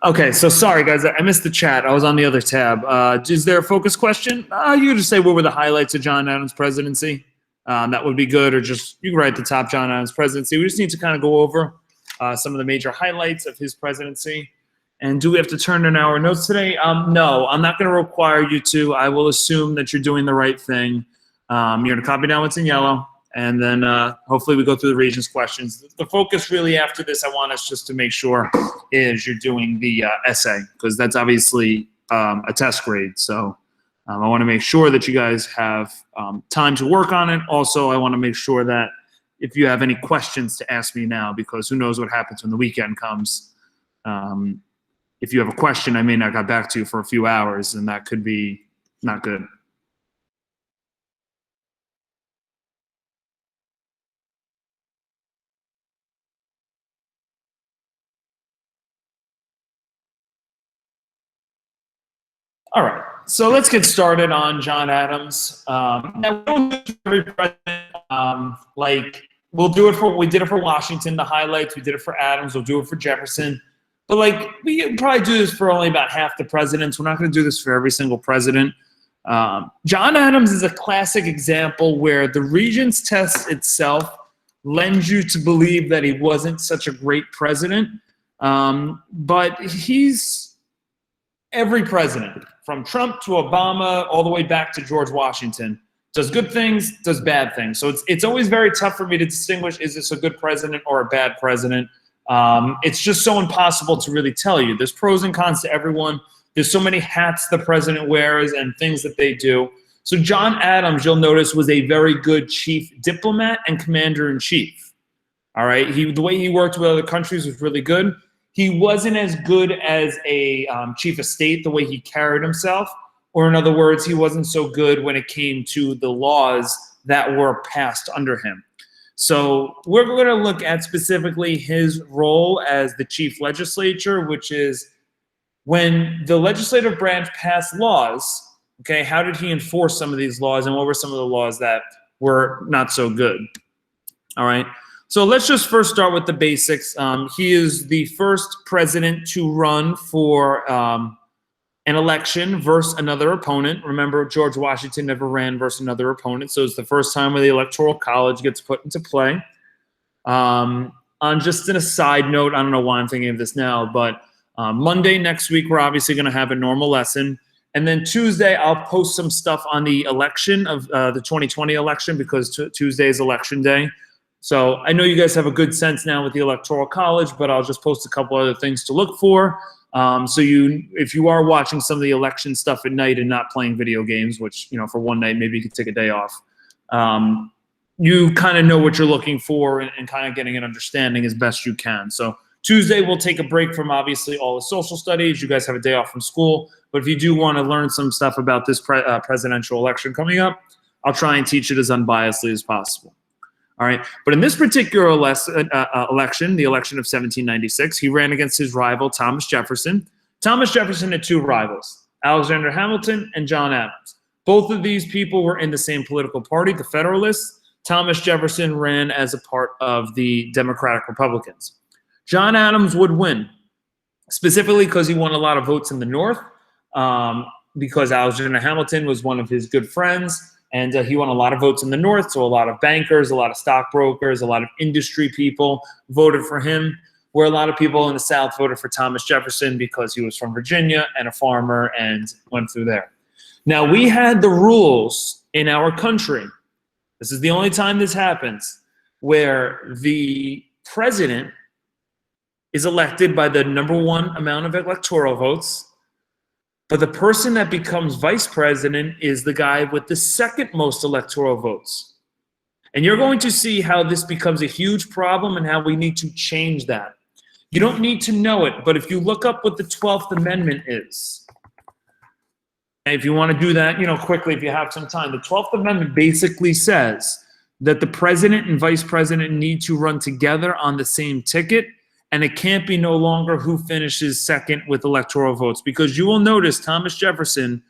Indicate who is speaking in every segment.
Speaker 1: Okay, so sorry guys, I missed the chat. I was on the other tab. Is there a focus question? You could just say what were the highlights of John Adams' presidency. That would be good, or just you can write at the top John Adams' presidency. We just need to kind of go over some of the major highlights of his presidency. And do we have to turn in our notes today? No, I'm not going to require you to. I will assume that you're doing the right thing. You're going to copy down what's in yellow, and then hopefully we go through the Regents questions. The focus really after this, I want us just to make sure is you're doing the essay, because that's obviously a test grade. So I want to make sure that you guys have time to work on it. Also, I want to make sure that if you have any questions to ask me now, because who knows what happens when the weekend comes. If you have a question, I may not get back to you for a few hours, and that could be not good. All right, so let's get started on John Adams. Now, we'll do every president, we'll do it we did it for Washington, the highlights. We did it for Adams. We'll do it for Jefferson. But we can probably do this for only about half the presidents. We're not going to do this for every single president. John Adams is a classic example where the Regents test itself lends you to believe that he wasn't such a great president. But he's every president, from Trump to Obama, all the way back to George Washington, does good things, does bad things. So it's always very tough for me to distinguish, is this a good president or a bad president? It's just so impossible to really tell you. There's pros and cons to everyone. There's so many hats the president wears and things that they do. So John Adams, you'll notice, was a very good chief diplomat and commander-in-chief. All right, the way he worked with other countries was really good. He wasn't as good as a chief of state, the way he carried himself. Or in other words, he wasn't so good when it came to the laws that were passed under him. So we're going to look at specifically his role as the chief legislature, which is when the legislative branch passed laws, okay, how did he enforce some of these laws, and what were some of the laws that were not so good? All right, so let's just first start with the basics. He is the first president to run for an election versus another opponent. Remember, George Washington never ran versus another opponent, so it's the first time where the Electoral College gets put into play. On just an aside note, I don't know why I'm thinking of this now, but Monday next week, we're obviously going to have a normal lesson. And then Tuesday, I'll post some stuff on the election of the 2020 election, because Tuesday is election day. So I know you guys have a good sense now with the Electoral College, but I'll just post a couple other things to look for. So if you are watching some of the election stuff at night and not playing video games, which, for one night, maybe you could take a day off, you kind of know what you're looking for and kind of getting an understanding as best you can. So Tuesday, we'll take a break from obviously all the social studies. You guys have a day off from school. But if you do want to learn some stuff about this presidential election coming up, I'll try and teach it as unbiasedly as possible. All right, but in this particular election, the election of 1796, he ran against his rival, Thomas Jefferson. Thomas Jefferson had two rivals, Alexander Hamilton and John Adams. Both of these people were in the same political party, the Federalists. Thomas Jefferson ran as a part of the Democratic Republicans. John Adams would win, specifically because he won a lot of votes in the North, because Alexander Hamilton was one of his good friends. And he won a lot of votes in the North, so a lot of bankers, a lot of stockbrokers, a lot of industry people voted for him, where a lot of people in the South voted for Thomas Jefferson because he was from Virginia and a farmer and went through there. Now, we had the rules in our country, this is the only time this happens, where the president is elected by the #1 amount of electoral votes, but the person that becomes vice president is the guy with the second most electoral votes. And you're going to see how this becomes a huge problem and how we need to change that. You don't need to know it, but if you look up what the 12th Amendment is, and if you want to do that, quickly, if you have some time, the 12th Amendment basically says that the president and vice president need to run together on the same ticket, and it can't be no longer who finishes second with electoral votes, because you will notice Thomas Jefferson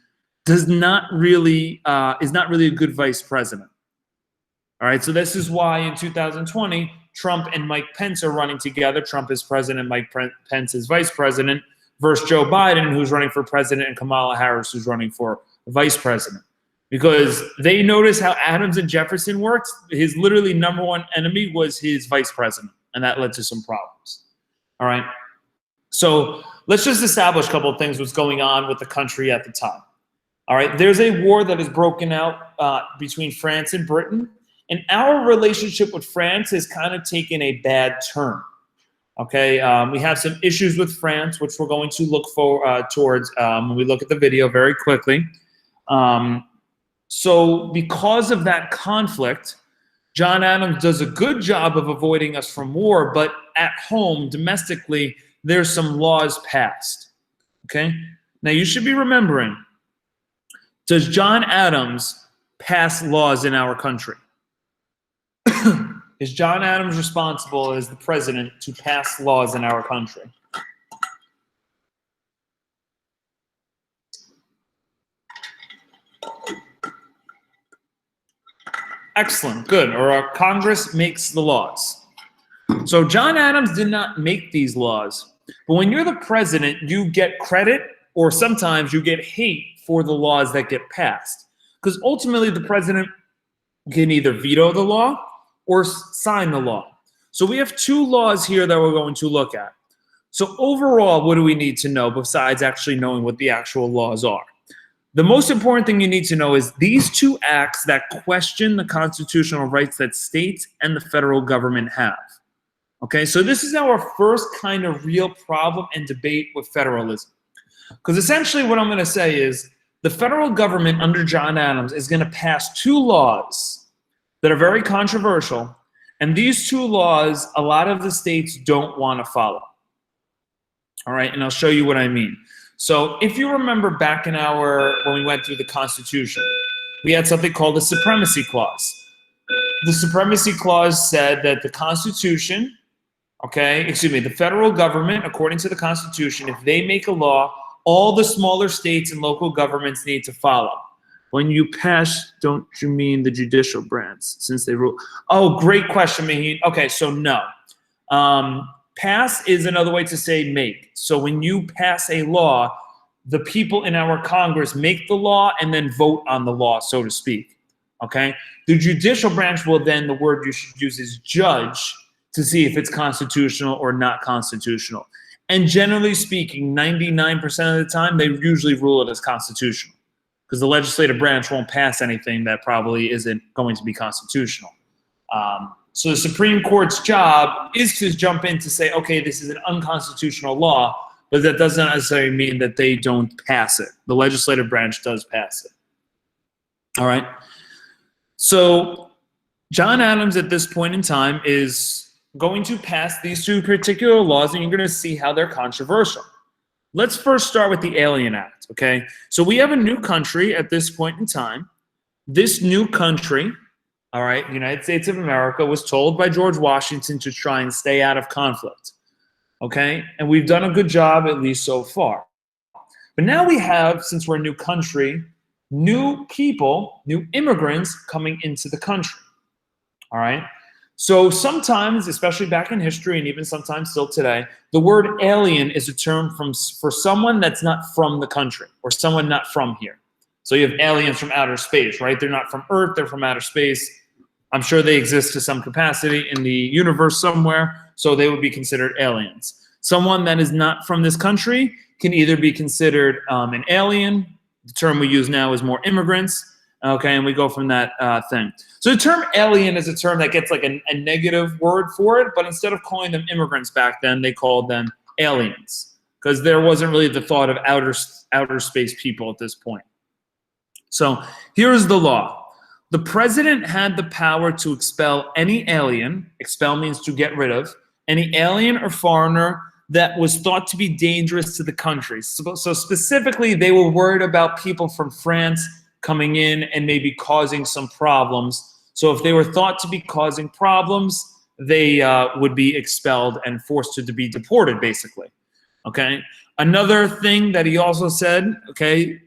Speaker 1: is not really a good vice president. All right, so this is why in 2020, Trump and Mike Pence are running together. Trump is president, Mike Pence is vice president, versus Joe Biden, who's running for president, and Kamala Harris, who's running for vice president. Because they noticed how Adams and Jefferson worked. His literally number one enemy was his vice president, and that led to some problems. All right. So let's just establish a couple of things, what's going on with the country at the time. All right. There's a war that has broken out between France and Britain, and our relationship with France has kind of taken a bad turn. Okay. We have some issues with France, which we're going to look towards when we look at the video very quickly. So because of that conflict, John Adams does a good job of avoiding us from war, but at home, domestically, there's some laws passed. Okay. Now you should be remembering, does John Adams pass laws in our country? Is John Adams responsible as the president to pass laws in our country? Excellent, good. Or our Congress makes the laws. So John Adams did not make these laws, but when you're the president, you get credit or sometimes you get hate for the laws that get passed. Because ultimately the president can either veto the law or sign the law. So we have two laws here that we're going to look at. So overall, what do we need to know besides actually knowing what the actual laws are? The most important thing you need to know is these two acts that question the constitutional rights that states and the federal government have. Okay, so this is our first kind of real problem and debate with federalism. Because essentially what I'm going to say is the federal government under John Adams is going to pass two laws that are very controversial, and these two laws, a lot of the states don't want to follow. All right, and I'll show you what I mean. So if you remember back in when we went through the Constitution, we had something called the Supremacy Clause. The Supremacy Clause said that the Constitution, the federal government, according to the Constitution, if they make a law, all the smaller states and local governments need to follow. When you pass, don't you mean the judicial branch, since they rule? Oh, great question, Maheen. Okay, so no. Pass is another way to say make. So when you pass a law, the people in our Congress make the law and then vote on the law, so to speak. Okay? The judicial branch will then, the word you should use is judge to see if it's constitutional or not constitutional. And generally speaking, 99% of the time, they usually rule it as constitutional, because the legislative branch won't pass anything that probably isn't going to be constitutional. So the Supreme Court's job is to jump in to say, okay, this is an unconstitutional law, but that doesn't necessarily mean that they don't pass it. The legislative branch does pass it. All right. So John Adams at this point in time is going to pass these two particular laws, and you're going to see how they're controversial. Let's first start with the Alien Act, okay? So we have a new country at this point in time. This new country, all right, the United States of America, was told by George Washington to try and stay out of conflict, okay? And we've done a good job, at least so far. But now we have, since we're a new country, new people, new immigrants coming into the country, all right? So sometimes, especially back in history and even sometimes still today, the word alien is a term for someone that's not from the country or someone not from here. So you have aliens from outer space, right? They're not from Earth, they're from outer space. I'm sure they exist to some capacity in the universe somewhere, so they would be considered aliens. Someone that is not from this country can either be considered an alien. The term we use now is more immigrants. Okay, and we go from that thing. So the term alien is a term that gets like a negative word for it, but instead of calling them immigrants back then, they called them aliens, because there wasn't really the thought of outer space people at this point. So here's the law. The president had the power to expel any alien, expel means to get rid of, any alien or foreigner that was thought to be dangerous to the country. So specifically, they were worried about people from France coming in and maybe causing some problems. So if they were thought to be causing problems, they would be expelled and forced to be deported, basically. Okay. Another thing that he also said, okay,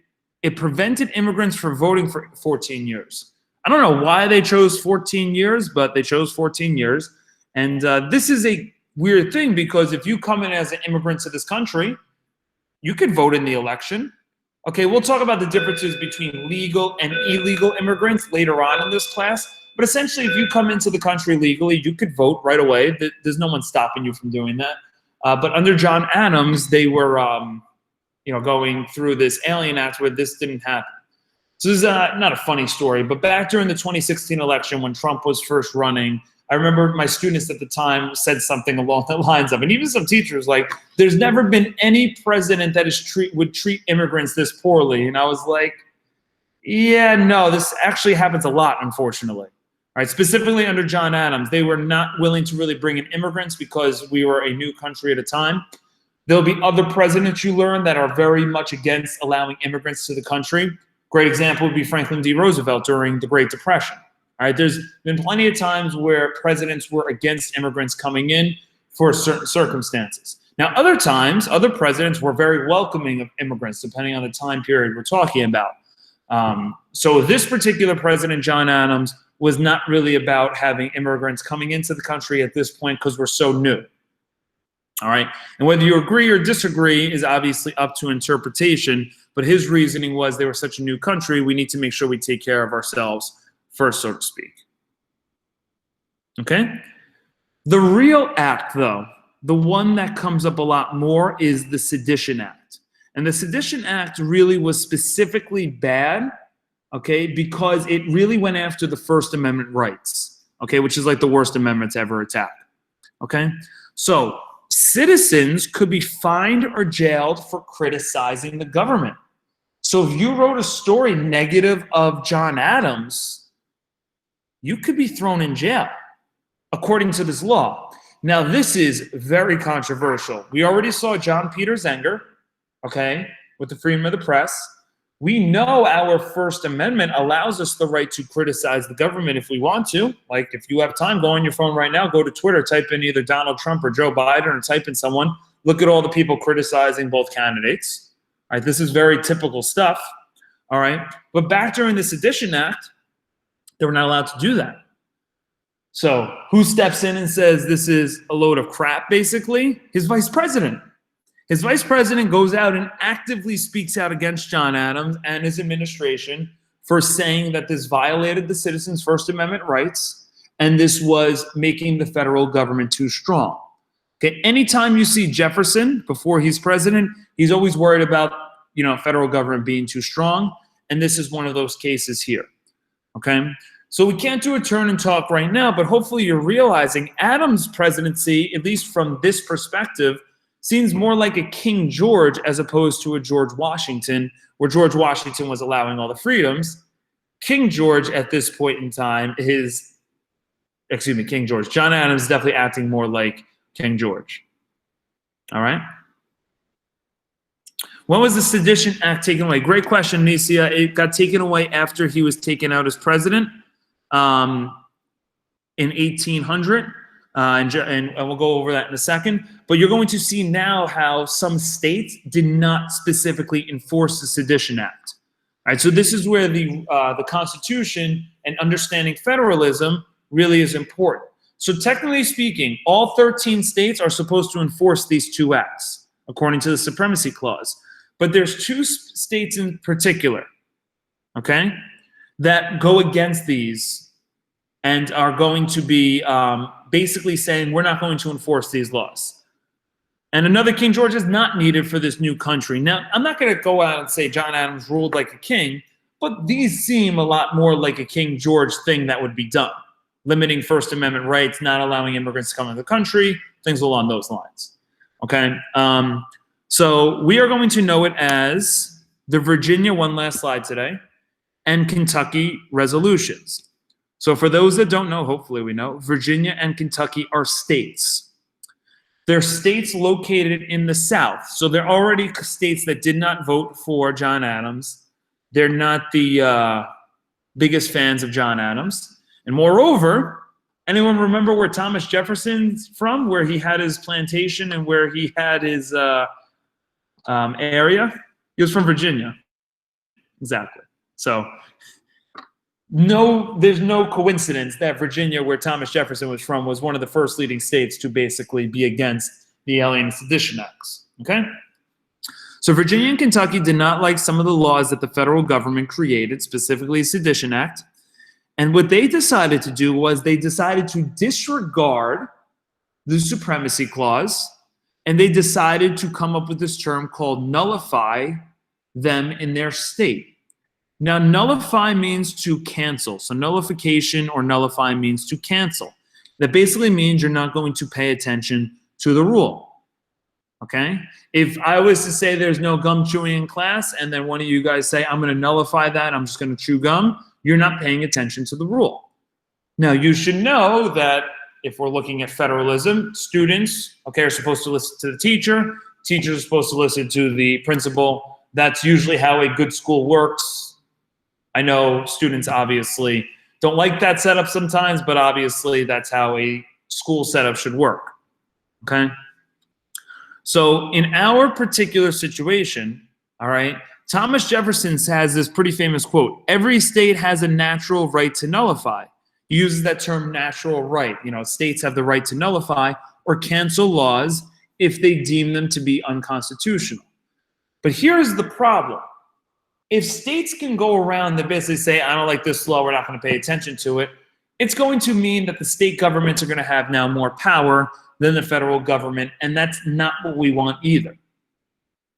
Speaker 1: it prevented immigrants from voting for 14 years. I don't know why they chose 14 years, but they chose 14 years. And this is a weird thing, because if you come in as an immigrant to this country, you could vote in the election. Okay, we'll talk about the differences between legal and illegal immigrants later on in this class. But essentially, if you come into the country legally, you could vote right away. There's no one stopping you from doing that. But under John Adams, they were, going through this Alien Act where this didn't happen. So this is not a funny story, but back during the 2016 election when Trump was first running, I remember my students at the time said something along the lines of, and even some teachers, like, there's never been any president that would treat immigrants this poorly. And I was like, yeah, no, this actually happens a lot, unfortunately. All right, specifically under John Adams, they were not willing to really bring in immigrants because we were a new country at a time. There'll be other presidents you learn that are very much against allowing immigrants to the country. Great example would be Franklin D. Roosevelt during the Great Depression. All right, there's been plenty of times where presidents were against immigrants coming in for certain circumstances. Now, other times, other presidents were very welcoming of immigrants, depending on the time period we're talking about. So this particular president, John Adams, was not really about having immigrants coming into the country at this point because we're so new. All right, and whether you agree or disagree is obviously up to interpretation, but his reasoning was they were such a new country, we need to make sure we take care of ourselves first, so to speak. Okay? The real act, though, the one that comes up a lot more, is the Sedition Act. And the Sedition Act really was specifically bad, okay, because it really went after the First Amendment rights, okay, which is like the worst amendment to ever attack, okay? So citizens could be fined or jailed for criticizing the government. So if you wrote a story negative of John Adams, you could be thrown in jail, according to this law. Now, this is very controversial. We already saw John Peter Zenger, okay, with the freedom of the press. We know our First Amendment allows us the right to criticize the government if we want to. Like, if you have time, go on your phone right now, go to Twitter, type in either Donald Trump or Joe Biden, or type in someone. Look at all the people criticizing both candidates. All right, this is very typical stuff. All right, but back during the Sedition Act, they were not allowed to do that. So who steps in and says this is a load of crap, basically? His vice president. His vice president goes out and actively speaks out against John Adams and his administration for saying that this violated the citizens' First Amendment rights and this was making the federal government too strong. Okay, anytime you see Jefferson before he's president, he's always worried about, federal government being too strong, and this is one of those cases here. Okay, so we can't do a turn and talk right now, but hopefully you're realizing Adams' presidency, at least from this perspective, seems more like a King George as opposed to a George Washington, where George Washington was allowing all the freedoms. King George at this point in time King George. John Adams is definitely acting more like King George. All right? When was the Sedition Act taken away? Great question, Nisia. It got taken away after he was taken out as president in 1800. And we'll go over that in a second. But you're going to see now how some states did not specifically enforce the Sedition Act. All right, so this is where the Constitution and understanding federalism really is important. So technically speaking, all 13 states are supposed to enforce these two acts, according to the Supremacy Clause. But there's two states in particular, okay, that go against these and are going to be basically saying we're not going to enforce these laws. And another King George is not needed for this new country. Now, I'm not going to go out and say John Adams ruled like a king, but these seem a lot more like a King George thing that would be done. Limiting First Amendment rights, not allowing immigrants to come into the country, things along those lines. Okay? So we are going to know it as the Virginia, one last slide today, and Kentucky resolutions. So for those that don't know, hopefully we know, Virginia and Kentucky are states. They're states located in the South. So they're already states that did not vote for John Adams. They're not the biggest fans of John Adams. And moreover, anyone remember where Thomas Jefferson's from, where he had his plantation and where he had his area? He was from Virginia. Exactly. So there's no coincidence that Virginia, where Thomas Jefferson was from, was one of the first leading states to basically be against the Alien Sedition Acts. Okay? So Virginia and Kentucky did not like some of the laws that the federal government created, specifically the Sedition Act. And what they decided to do was they decided to disregard the Supremacy Clause, and they decided to come up with this term called nullify them in their state. Now, nullify means to cancel. So nullification or nullify means to cancel. That basically means you're not going to pay attention to the rule. Okay? If I was to say there's no gum chewing in class, and then one of you guys say, I'm going to nullify that, I'm just going to chew gum, you're not paying attention to the rule. Now, you should know that if we're looking at federalism, students, okay, are supposed to listen to the teacher, teachers are supposed to listen to the principal. That's usually how a good school works. I know students obviously don't like that setup sometimes, but obviously that's how a school setup should work, okay? So in our particular situation, all right, Thomas Jefferson has this pretty famous quote, every state has a natural right to nullify. He uses that term natural right. You know, states have the right to nullify or cancel laws if they deem them to be unconstitutional. But here's the problem. If states can go around and basically say, I don't like this law, we're not going to pay attention to it, it's going to mean that the state governments are going to have now more power than the federal government, and that's not what we want either.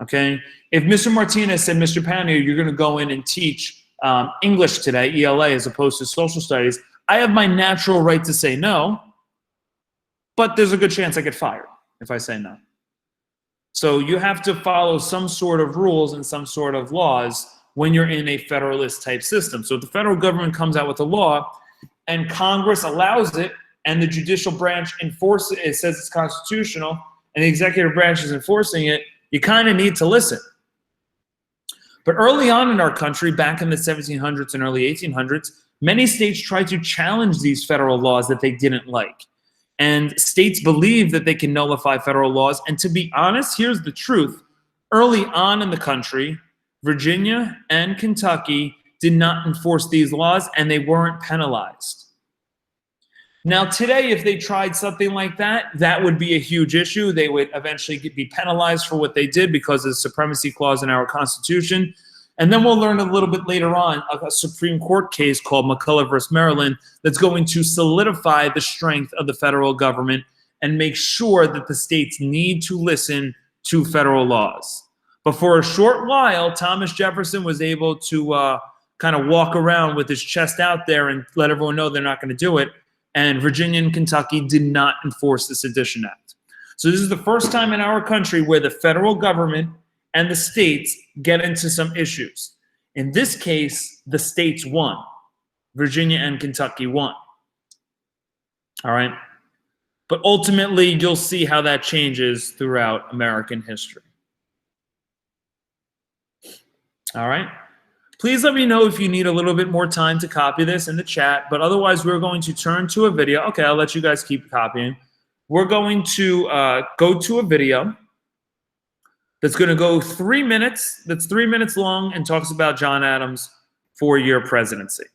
Speaker 1: Okay? If Mr. Martinez said, Mr. Panier, you're going to go in and teach English today, ELA, as opposed to social studies, I have my natural right to say no, but there's a good chance I get fired if I say no. So you have to follow some sort of rules and some sort of laws when you're in a federalist type system. So if the federal government comes out with a law and Congress allows it and the judicial branch enforces it, it says it's constitutional, and the executive branch is enforcing it, you kind of need to listen. But early on in our country, back in the 1700s and early 1800s, many states tried to challenge these federal laws that they didn't like. And states believe that they can nullify federal laws. And to be honest, here's the truth. Early on in the country, Virginia and Kentucky did not enforce these laws, and they weren't penalized. Now, today, if they tried something like that, that would be a huge issue. They would eventually be penalized for what they did because of the Supremacy Clause in our Constitution. And then we'll learn a little bit later on a Supreme Court case called McCulloch versus Maryland that's going to solidify the strength of the federal government and make sure that the states need to listen to federal laws. But for a short while, Thomas Jefferson was able to kind of walk around with his chest out there and let everyone know they're not going to do it. And Virginia and Kentucky did not enforce the Sedition Act. So this is the first time in our country where the federal government and the states get into some issues. In this case, the states won. Virginia and Kentucky won. All right? But ultimately, you'll see how that changes throughout American history. All right? Please let me know if you need a little bit more time to copy this in the chat, but otherwise we're going to turn to a video. Okay, I'll let you guys keep copying. We're going to go to a video that's going to go 3 minutes, that's 3 minutes long, and talks about John Adams' 4-year presidency.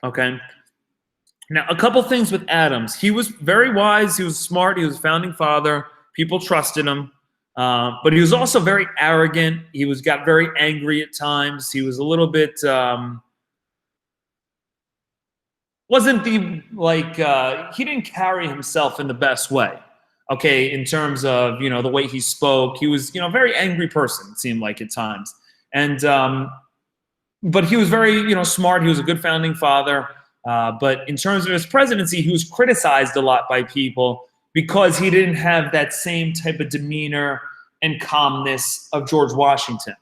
Speaker 1: Okay? Now, a couple things with Adams. He was very wise, he was smart, he was a founding father, people trusted him, but he was also very arrogant. He got very angry at times. He was a little bit, he didn't carry himself in the best way. Okay, in terms of, the way he spoke, he was, a very angry person, it seemed like at times. And, but he was very, smart. He was a good founding father. But in terms of his presidency, he was criticized a lot by people because he didn't have that same type of demeanor and calmness of George Washington.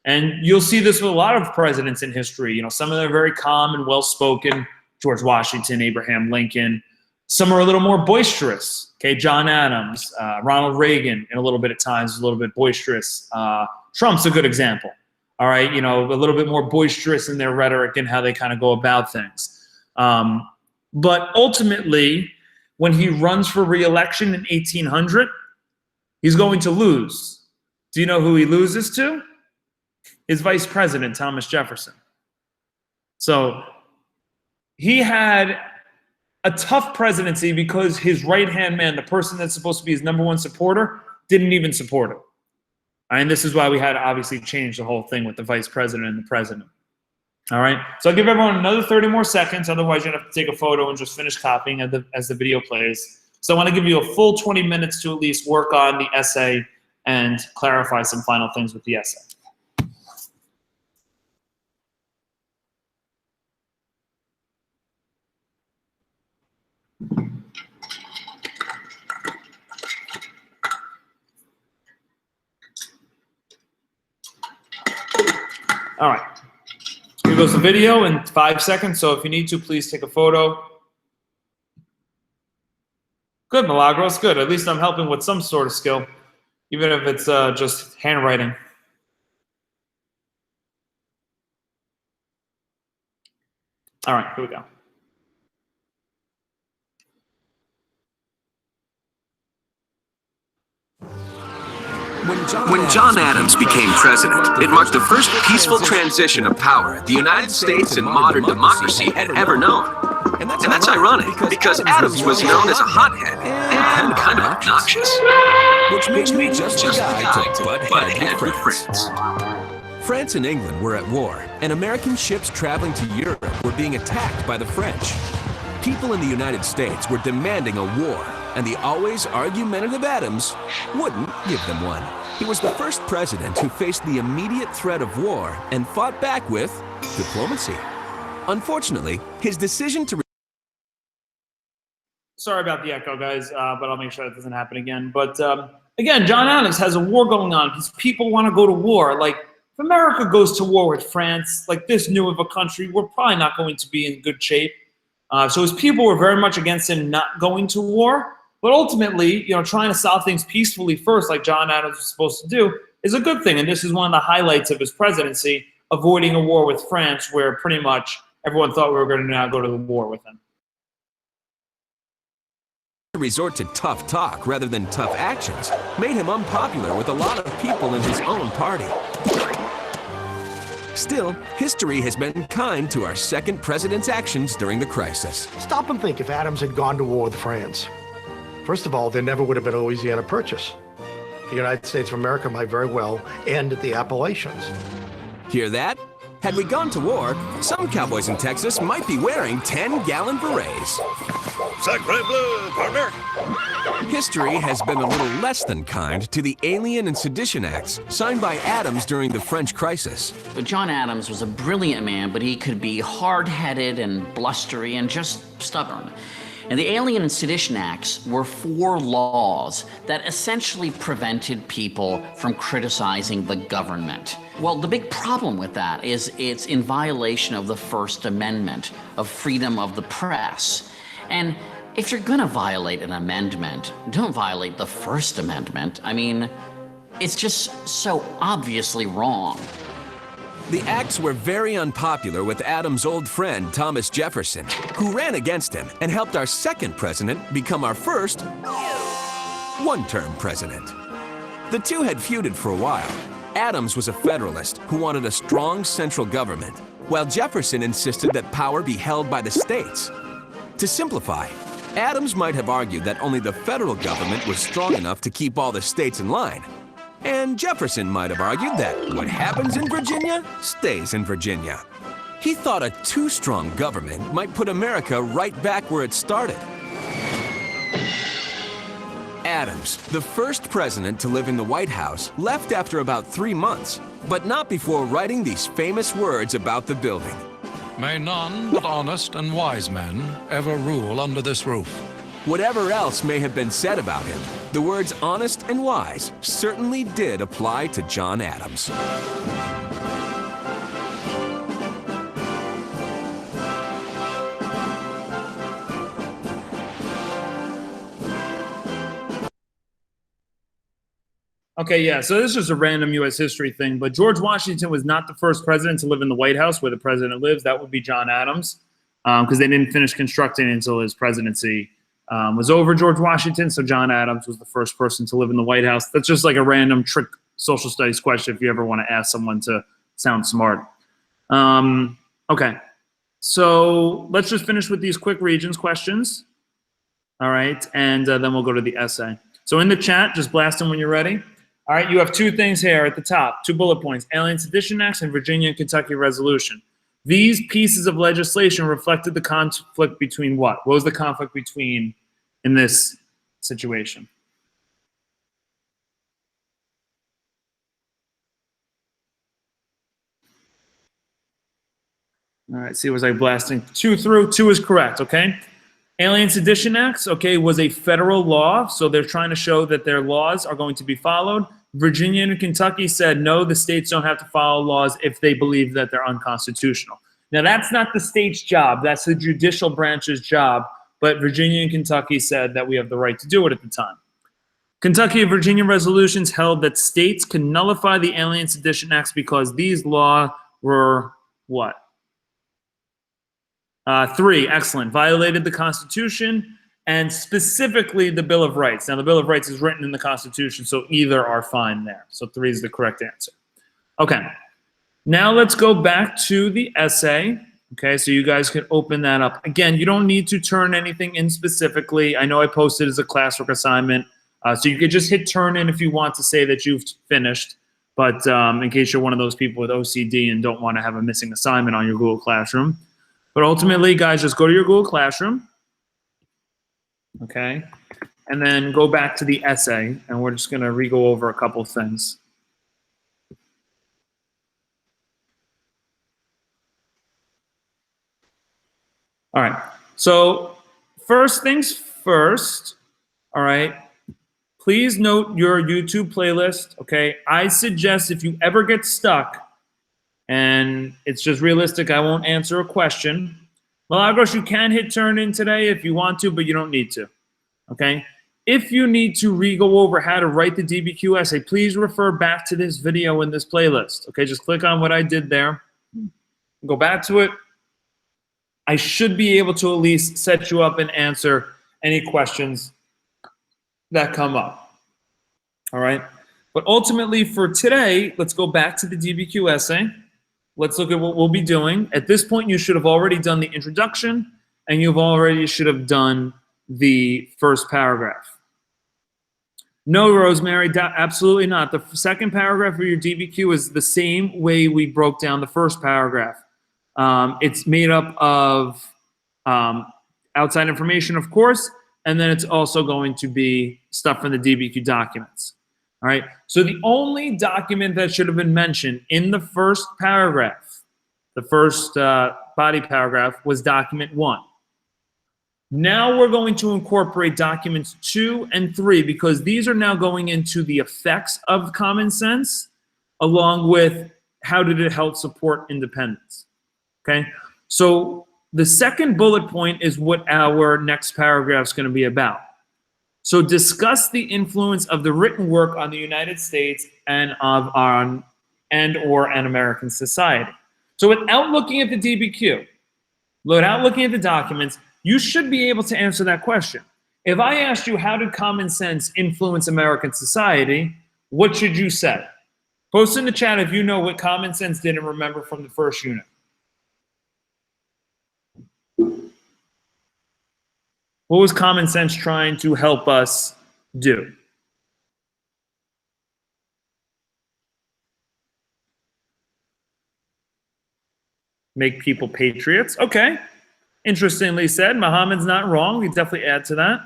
Speaker 1: And you'll see this with a lot of presidents in history. Some of them are very calm and well-spoken. George Washington, Abraham Lincoln. Some are a little more boisterous. Okay, John Adams, Ronald Reagan, in a little bit at times, a little bit boisterous. Trump's a good example. All right, a little bit more boisterous in their rhetoric and how they kind of go about things. But ultimately, when he runs for re-election in 1800, he's going to lose. Do you know who he loses to? His vice president, Thomas Jefferson. So he had a tough presidency because his right-hand man, the person that's supposed to be his #1 supporter, didn't even support him. And this is why we had to obviously change the whole thing with the vice president and the president. All right, so I'll give everyone another 30 more seconds. Otherwise, you're going to have to take a photo and just finish copying as the video plays. So I want to give you a full 20 minutes to at least work on the essay and clarify some final things with the essay. All right. Here goes the video in 5 seconds, so if you need to, please take a photo. Good, Milagros, good. At least I'm helping with some sort of skill, even if it's just handwriting. All right, here we go.
Speaker 2: When John Adams became president, it marked the first peaceful transition of power the United States and modern democracy had ever known. And that's ironic, because Adams was known as a hothead and kind of obnoxious.
Speaker 3: Which made me just the guy to butt head with France.
Speaker 4: France and England were at war, and American ships traveling to Europe were being attacked by the French. People in the United States were demanding a war, and the always argumentative Adams wouldn't give them one. He was the first president who faced the immediate threat of war and fought back with diplomacy. Unfortunately, his decision to...
Speaker 1: Sorry about the echo, guys, but I'll make sure that doesn't happen again. But again, John Adams has a war going on because people want to go to war. Like, if America goes to war with France, like this new of a country, we're probably not going to be in good shape. So his people were very much against him not going to war. But ultimately, trying to solve things peacefully first, like John Adams was supposed to do, is a good thing. And this is one of the highlights of his presidency, avoiding a war with France, where pretty much everyone thought we were going to now go to the war with him.
Speaker 4: Resort to tough talk rather than tough actions made him unpopular with a lot of people in his own party. Still, history has been kind to our second president's actions during the crisis.
Speaker 5: Stop and think if Adams had gone to war with France. First of all, there never would have been a Louisiana Purchase. The United States of America might very well end at the Appalachians.
Speaker 4: Hear that? Had we gone to war, some cowboys in Texas might be wearing 10-gallon berets.
Speaker 3: Sacre bleu, partner!
Speaker 4: History has been a little less than kind to the Alien and Sedition Acts signed by Adams during the French crisis.
Speaker 6: But John Adams was a brilliant man, but he could be hard-headed and blustery and just stubborn. And the Alien and Sedition Acts were 4 laws that essentially prevented people from criticizing the government. Well, the big problem with that is it's in violation of the First Amendment, of freedom of the press. And if you're gonna violate an amendment, don't violate the First Amendment. I mean, it's just so obviously wrong.
Speaker 4: The acts were very unpopular with Adams' old friend, Thomas Jefferson, who ran against him and helped our second president become our first one-term president. The two had feuded for a while. Adams was a Federalist who wanted a strong central government, while Jefferson insisted that power be held by the states. To simplify, Adams might have argued that only the federal government was strong enough to keep all the states in line. And Jefferson might have argued that what happens in Virginia stays in Virginia. He thought a too strong government might put America right back where it started. Adams, the first president to live in the White House, left after about 3 months, but not before writing these famous words about the building.
Speaker 7: May none but honest and wise men ever rule under this roof.
Speaker 4: Whatever else may have been said about him, the words honest and wise certainly did apply to John Adams.
Speaker 1: Okay, yeah, so this is just a random U.S. history thing, but George Washington was not the first president to live in the White House where the president lives. That would be John Adams, because they didn't finish constructing until his presidency was over George Washington, so John Adams was the first person to live in the White House. That's just like a random trick social studies question if you ever want to ask someone to sound smart. Okay, so let's just finish with these quick Regents questions. All right, and then we'll go to the essay. So in the chat, just blast them when you're ready. All right, you have two things here at the top, 2 bullet points, Alien Sedition Acts and Virginia and Kentucky Resolution. These pieces of legislation reflected the conflict between what? What was the conflict between in this situation? All right, see, was I blasting 2 through? 2 is correct, okay? Alien Sedition Acts, okay, was a federal law, so they're trying to show that their laws are going to be followed. Virginia and Kentucky said, no, the states don't have to follow laws if they believe that they're unconstitutional. Now, that's not the state's job. That's the judicial branch's job, but Virginia and Kentucky said that we have the right to do it at the time. Kentucky and Virginia resolutions held that states can nullify the Alien Sedition Acts because these laws were what? 3, excellent, violated the Constitution and specifically the Bill of Rights. Now, the Bill of Rights is written in the Constitution, so either are fine there. So 3 is the correct answer. Okay, now let's go back to the essay. Okay, so you guys can open that up. Again, you don't need to turn anything in specifically. I know I posted as a classwork assignment, so you could just hit turn in if you want to say that you've finished. But in case you're one of those people with OCD and don't want to have a missing assignment on your Google Classroom. But ultimately, guys, just go to your Google Classroom, okay, and then go back to the essay, and we're just going to re-go over a couple things. All right, so first things first, all right, please note your YouTube playlist, okay? I suggest if you ever get stuck, and it's just realistic, I won't answer a question. Milagros, you can hit turn in today if you want to, but you don't need to, okay? If you need to re-go over how to write the DBQ essay, please refer back to this video in this playlist, okay? Just click on what I did there, go back to it. I should be able to at least set you up and answer any questions that come up, all right? But ultimately for today, let's go back to the DBQ essay. Let's look at what we'll be doing. At this point, you should have already done the introduction, and you've already should have done the first paragraph. No, Rosemary, absolutely not. The second paragraph of your DBQ is the same way we broke down the first paragraph. It's made up of outside information, of course, and then it's also going to be stuff from the DBQ documents. All right, so the only document that should have been mentioned in the first paragraph, the first body paragraph, was document 1. Now we're going to incorporate documents 2 and 3 because these are now going into the effects of common sense along with how did it help support independence, okay? So the second bullet point is what our next paragraph is going to be about. So discuss the influence of the written work on the United States and or an American society. So without looking at the DBQ, without looking at the documents, you should be able to answer that question. If I asked you, how did common sense influence American society, what should you say? Post in the chat if you know what common sense did and remember from the first unit. What was common sense trying to help us do? Make people patriots. Okay. Interestingly said. Muhammad's not wrong. We definitely add to that.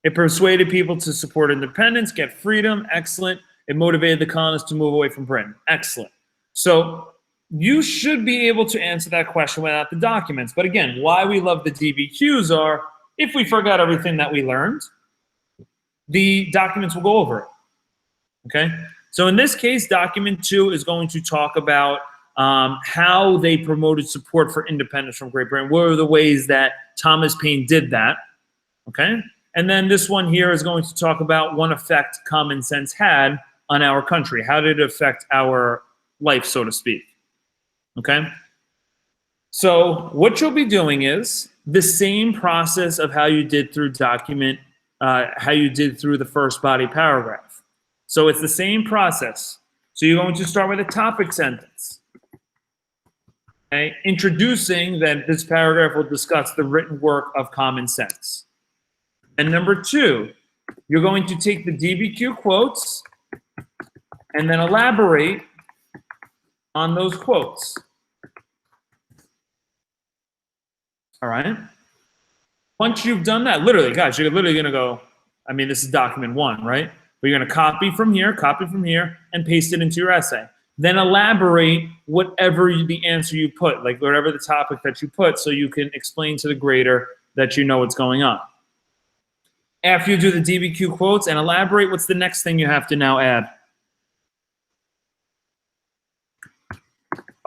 Speaker 1: It persuaded people to support independence, get freedom. Excellent. It motivated the colonists to move away from Britain. Excellent. So you should be able to answer that question without the documents. But again, why we love the DBQs are, if we forgot everything that we learned, the documents will go over it, okay? So in this case, document 2 is going to talk about how they promoted support for independence from Great Britain. What are the ways that Thomas Paine did that, okay? And then this one here is going to talk about one effect common sense had on our country. How did it affect our life, so to speak, okay? So what you'll be doing is the same process of how you did through how you did through the first body paragraph. So it's the same process. So you're going to start with a topic sentence, okay? Introducing that this paragraph will discuss the written work of common sense. And number 2, you're going to take the DBQ quotes and then elaborate on those quotes. All right? Once you've done that, literally, guys, you're literally going to go, I mean, this is document 1, right? But you're going to copy from here, and paste it into your essay. Then elaborate whatever the answer you put, like whatever the topic that you put, so you can explain to the grader that you know what's going on. After you do the DBQ quotes and elaborate, what's the next thing you have to now add?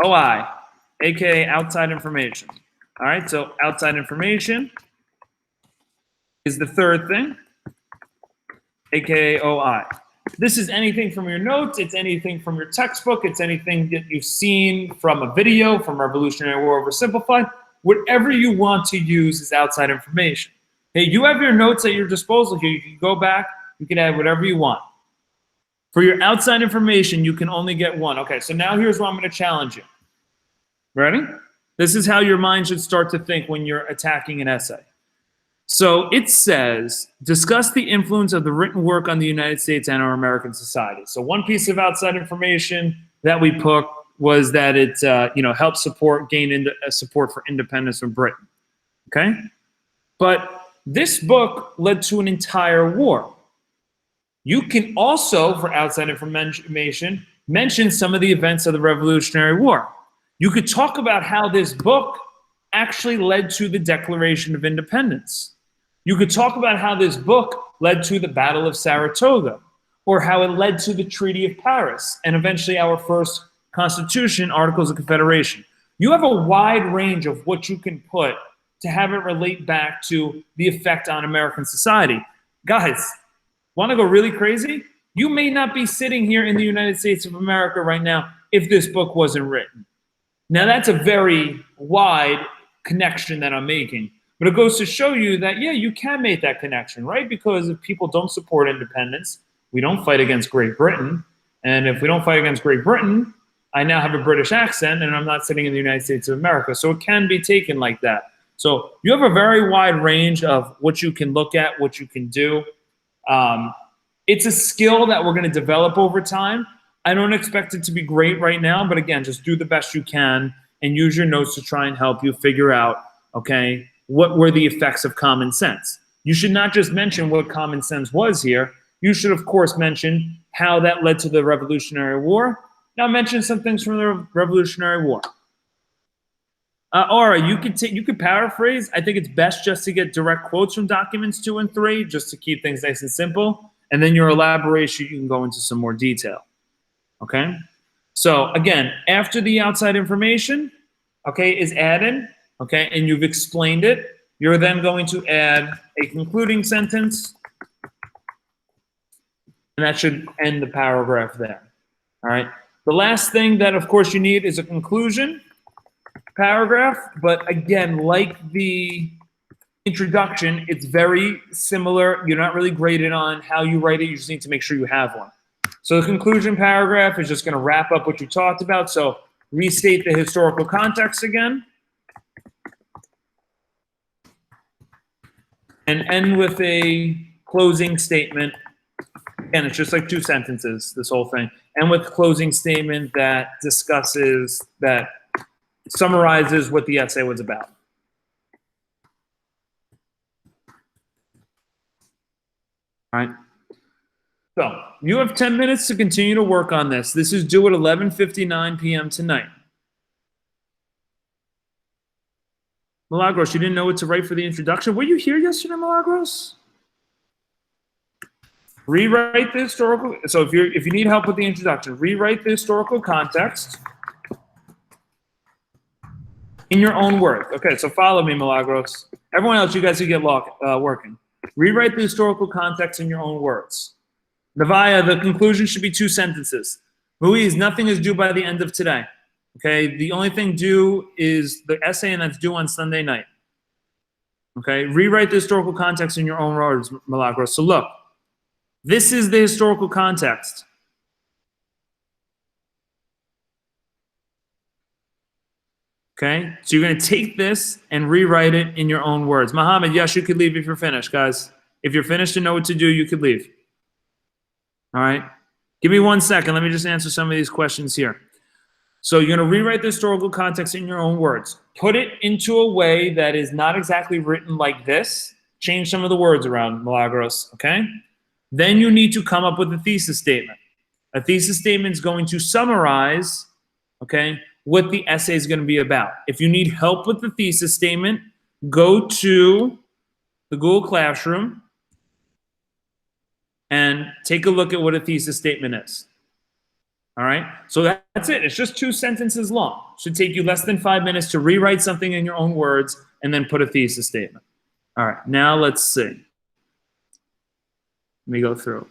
Speaker 1: OI, aka outside information. All right, so outside information is the third thing, aka OI. This is anything from your notes, it's anything from your textbook, it's anything that you've seen from a video, from Revolutionary War Oversimplified. Whatever you want to use is outside information. Hey, you have your notes at your disposal here. You can go back, you can add whatever you want. For your outside information, you can only get one. Okay, so now here's where I'm going to challenge you. Ready? This is how your mind should start to think when you're attacking an essay. So it says, discuss the influence of the written work on the United States and our American society. So one piece of outside information that we put was that it helped gain support for independence from Britain. Okay? But this book led to an entire war. You can also, for outside information, mention some of the events of the Revolutionary War. You could talk about how this book actually led to the Declaration of Independence. You could talk about how this book led to the Battle of Saratoga, or how it led to the Treaty of Paris, and eventually our first Constitution, Articles of Confederation. You have a wide range of what you can put to have it relate back to the effect on American society. Guys, want to go really crazy? You may not be sitting here in the United States of America right now if this book wasn't written. Now, that's a very wide connection that I'm making. But it goes to show you that, yeah, you can make that connection, right? Because if people don't support independence, we don't fight against Great Britain. And if we don't fight against Great Britain, I now have a British accent and I'm not sitting in the United States of America. So it can be taken like that. So you have a very wide range of what you can look at, what you can do. It's a skill that we're going to develop over time. I don't expect it to be great right now, but again, just do the best you can and use your notes to try and help you figure out, okay, what were the effects of common sense? You should not just mention what common sense was here. You should, of course, mention how that led to the Revolutionary War. Now mention some things from the Revolutionary War. All right, you could paraphrase. I think it's best just to get direct quotes from documents 2 and 3, just to keep things nice and simple. And then your elaboration, you can go into some more detail. Okay? So again, after the outside information, okay, is added, okay, and you've explained it, you're then going to add a concluding sentence, and that should end the paragraph there. All right? The last thing that, of course, you need is a conclusion paragraph, but again, like the introduction, it's very similar. You're not really graded on how you write it. You just need to make sure you have one. So the conclusion paragraph is just going to wrap up what you talked about. So restate the historical context again. And end with a closing statement. Again, it's just like 2 sentences, this whole thing. End with a closing statement that summarizes what the essay was about. All right. So you have 10 minutes to continue to work on this. This is due at 11:59 p.m. tonight. Milagros, you didn't know what to write for the introduction? Were you here yesterday, Milagros? Rewrite the historical. So if you need help with the introduction, rewrite the historical context in your own words. Okay, so follow me, Milagros. Everyone else, you guys can get working. Rewrite the historical context in your own words. Navaya, the conclusion should be 2 sentences. Ruiz, nothing is due by the end of today. Okay, the only thing due is the essay, and that's due on Sunday night. Okay, rewrite the historical context in your own words, Milagros. So look, this is the historical context. Okay, so you're going to take this and rewrite it in your own words. Mohammed, yes, you could leave if you're finished, guys. If you're finished and know what to do, you could leave. All right. Give me 1 second. Let me just answer some of these questions here. So you're going to rewrite the historical context in your own words. Put it into a way that is not exactly written like this. Change some of the words around, Milagros, okay? Then you need to come up with a thesis statement. A thesis statement is going to summarize, okay, what the essay is going to be about. If you need help with the thesis statement, go to the Google Classroom and take a look at what a thesis statement is. All right, so that's it. It's just 2 sentences long. It should take you less than 5 minutes to rewrite something in your own words and then put a thesis statement. All right, now let's see. Let me go through.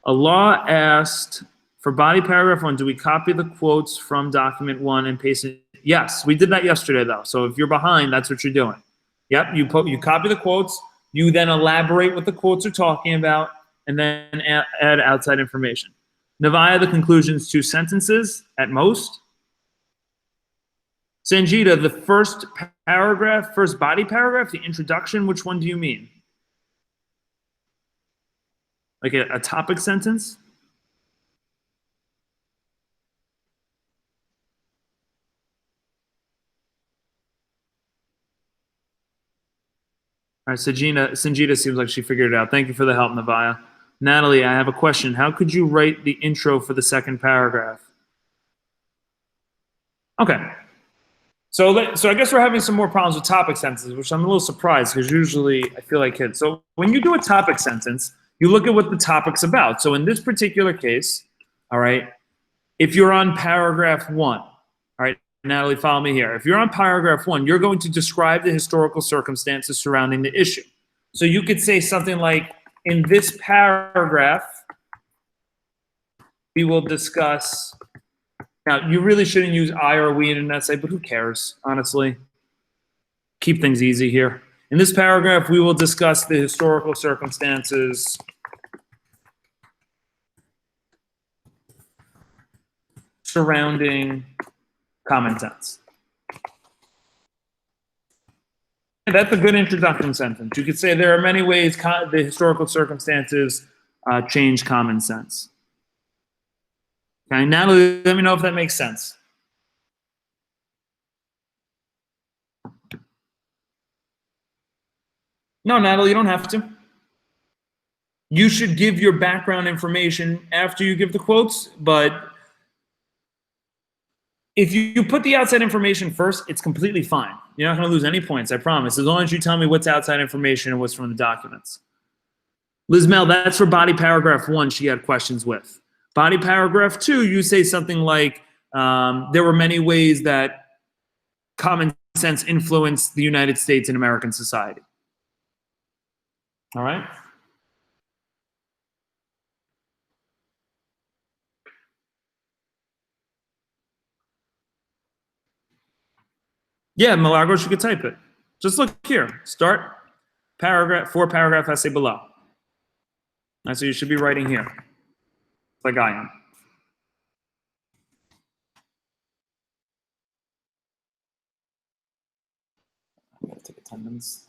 Speaker 1: A law asked, for body paragraph 1, do we copy the quotes from document 1 and paste it? Yes, we did that yesterday though. So if you're behind, that's what you're doing. Yep, you copy the quotes, you then elaborate what the quotes are talking about, and then add outside information. Navaya, the conclusion's 2 sentences at most. Sanjita, the first paragraph, first body paragraph, the introduction, which one do you mean? Like a topic sentence? All right, Sanjita seems like she figured it out. Thank you for the help, Navaya. Natalie, I have a question. How could you write the intro for the second paragraph? Okay. So I guess we're having some more problems with topic sentences, which I'm a little surprised because usually I feel like kids. So when you do a topic sentence, you look at what the topic's about. So in this particular case, all right, if you're on paragraph 1, all right, Natalie, follow me here. If you're on paragraph 1, you're going to describe the historical circumstances surrounding the issue. So you could say something like, in this paragraph, we will discuss. Now, you really shouldn't use I or we in an essay, but who cares, honestly? Keep things easy here. In this paragraph, we will discuss the historical circumstances surrounding common sense. And that's a good introduction sentence. You could say there are many ways the historical circumstances change common sense. Okay, Natalie, let me know if that makes sense. No, Natalie, you don't have to. You should give your background information after you give the quotes, but if you put the outside information first, it's completely fine. You're not going to lose any points, I promise, as long as you tell me what's outside information and what's from the documents. Liz Mel, that's for body paragraph 1 she had questions with. Body paragraph 2, you say something like, there were many ways that common sense influenced the United States and American society. All right? Yeah, Milagros, you could type it. Just look here. Start paragraph, 4-paragraph essay below. That's what you should be writing here, like I am. I'm going to take attendance.